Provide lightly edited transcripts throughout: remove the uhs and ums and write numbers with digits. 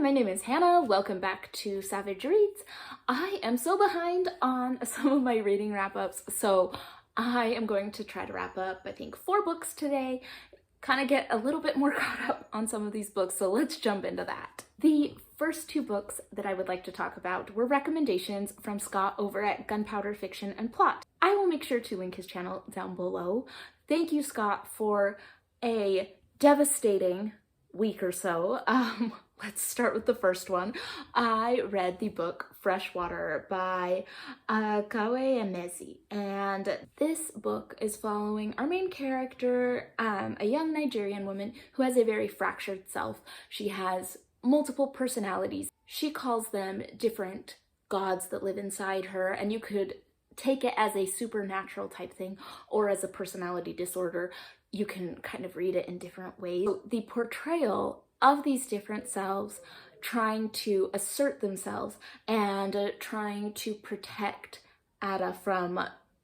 my name is Hannah. Welcome back to Savage Reads. I am so behind on some of my reading wrap-ups, so I am going to try to wrap up, I think, 4 books today, kind of get a little bit more caught up on some of these books, so let's jump into that. The first 2 books that I would like to talk about were recommendations from Scott over at Gunpowder Fiction and Plot. I will make sure to link his channel down below. Thank you, Scott, for a devastating week or so. Let's start with the first one. I read the book Freshwater by Kawe Emezi, and this book is following our main character, a young Nigerian woman who has a very fractured self. She has multiple personalities. She calls them different gods that live inside her, and you could take it as a supernatural type thing or as a personality disorder. You can kind of read it in different ways. So the portrayal of these different selves trying to assert themselves and trying to protect Ada from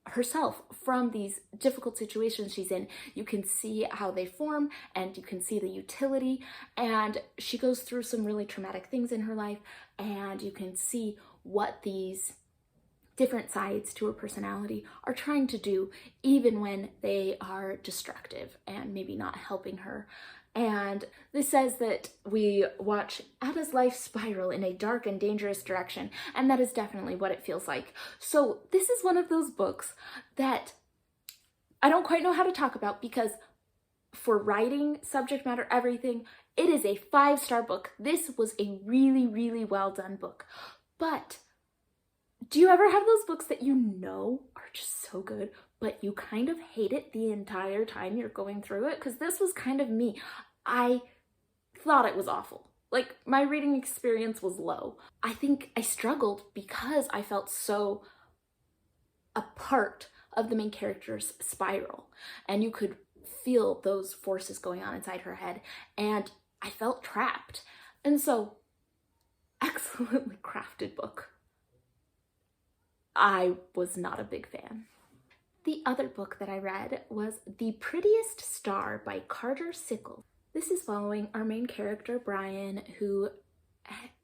herself, from these difficult situations she's in. You can see how they form and you can see the utility, and she goes through some really traumatic things in her life, and you can see what these different sides to her personality are trying to do, even when they are destructive and maybe not helping her. And this says that we watch Ada's life spiral in a dark and dangerous direction, and that is definitely what it feels like. So this is one of those books that I don't quite know how to talk about, because for writing, subject matter, everything, it is a 5-star book. This was a really, really well done book. But do you ever have those books that you know are just so good, but you kind of hate it the entire time you're going through it? Because this was kind of me. I thought it was awful. Like, my reading experience was low. I think I struggled because I felt so a part of the main character's spiral, and you could feel those forces going on inside her head, and I felt trapped. And so, excellently crafted book. I was not a big fan. The other book that I read was The Prettiest Star by Carter Sickles. This is following our main character, Brian, who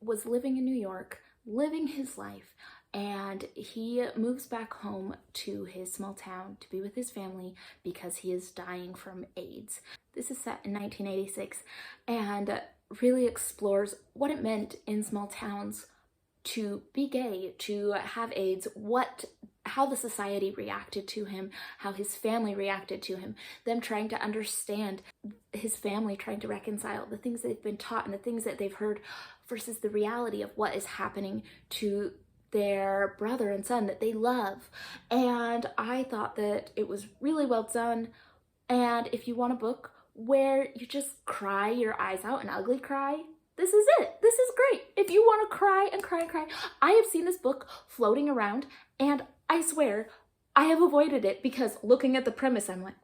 was living in New York, living his life, and he moves back home to his small town to be with his family because he is dying from AIDS. This is set in 1986 and really explores what it meant in small towns to be gay, to have AIDS, how the society reacted to him, how his family reacted to him, them trying to understand, his family trying to reconcile the things they've been taught and the things that they've heard versus the reality of what is happening to their brother and son that they love. And I thought that it was really well done. And if you want a book where you just cry your eyes out, an ugly cry, this is it. This is great. If you want to cry and cry and cry. I have seen this book floating around, and I swear I have avoided it because looking at the premise, I'm like,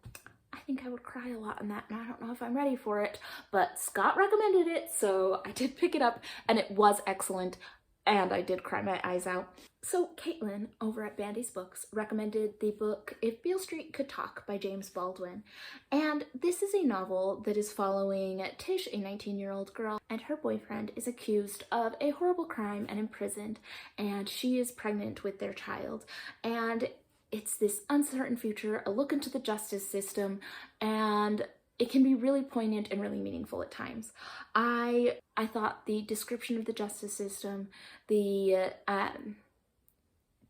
I think I would cry a lot in that, and I don't know if I'm ready for it. But Scott recommended it, so I did pick it up, and it was excellent, and I did cry my eyes out. So Caitlin over at Bandy's Books recommended the book If Beale Street Could Talk by James Baldwin. And this is a novel that is following Tish, a 19-year-old girl, and her boyfriend is accused of a horrible crime and imprisoned, and she is pregnant with their child. And it's this uncertain future, a look into the justice system, and it can be really poignant and really meaningful at times. I thought the description of the justice system, the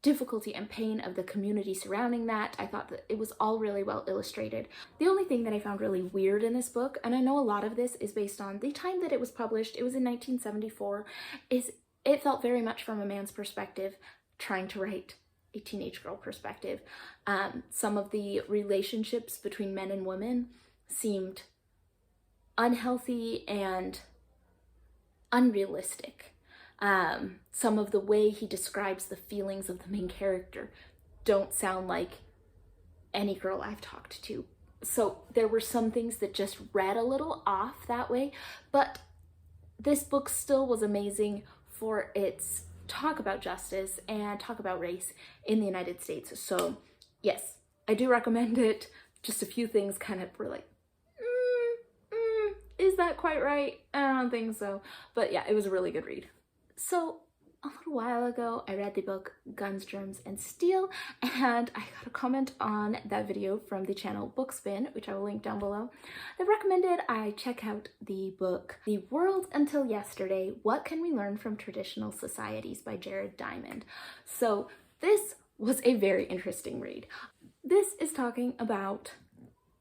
difficulty and pain of the community surrounding that, I thought that it was all really well illustrated. The only thing that I found really weird in this book, and I know a lot of this is based on the time that it was published, it was in 1974, is it felt very much from a man's perspective, trying to write a teenage girl perspective. Some of the relationships between men and women seemed unhealthy and unrealistic. Some of the way he describes the feelings of the main character don't sound like any girl I've talked to. So there were some things that just read a little off that way, but this book still was amazing for its talk about justice and talk about race in the United States. So yes, I do recommend it. Just a few things kind of were like, Is that quite right? I don't think so. But yeah, it was a really good read. So a little while ago, I read the book Guns, Germs, and Steel, and I got a comment on that video from the channel Bookspin, which I will link down below, that recommended I check out the book The World Until Yesterday, What Can We Learn from Traditional Societies by Jared Diamond. So this was a very interesting read. This is talking about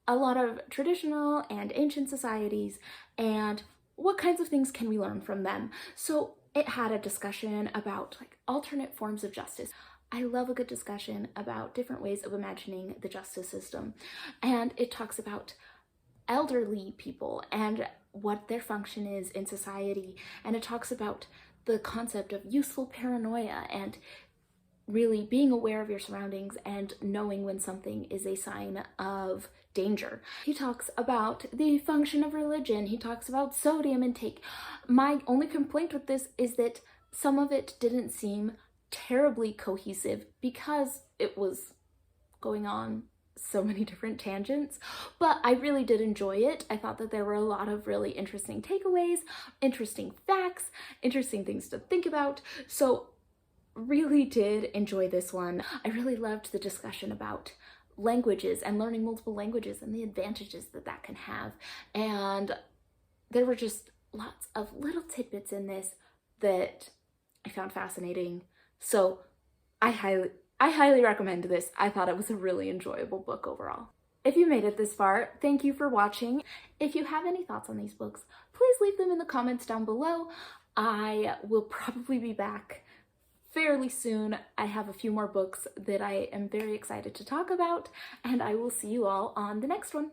a lot of traditional and ancient societies and what kinds of things can we learn from them. So it had a discussion about like alternate forms of justice. I love a good discussion about different ways of imagining the justice system. And it talks about elderly people and what their function is in society. And it talks about the concept of useful paranoia and really being aware of your surroundings and knowing when something is a sign of danger. He talks about the function of religion. He talks about sodium intake. My only complaint with this is that some of it didn't seem terribly cohesive because it was going on so many different tangents, but I really did enjoy it. I thought that there were a lot of really interesting takeaways, interesting facts, interesting things to think about. So really did enjoy this one. I really loved the discussion about languages and learning multiple languages and the advantages that that can have. And there were just lots of little tidbits in this that I found fascinating. So I highly recommend this. I thought it was a really enjoyable book overall. If you made it this far, thank you for watching. If you have any thoughts on these books, please leave them in the comments down below. I will probably be back fairly soon. I have a few more books that I am very excited to talk about, and I will see you all on the next one.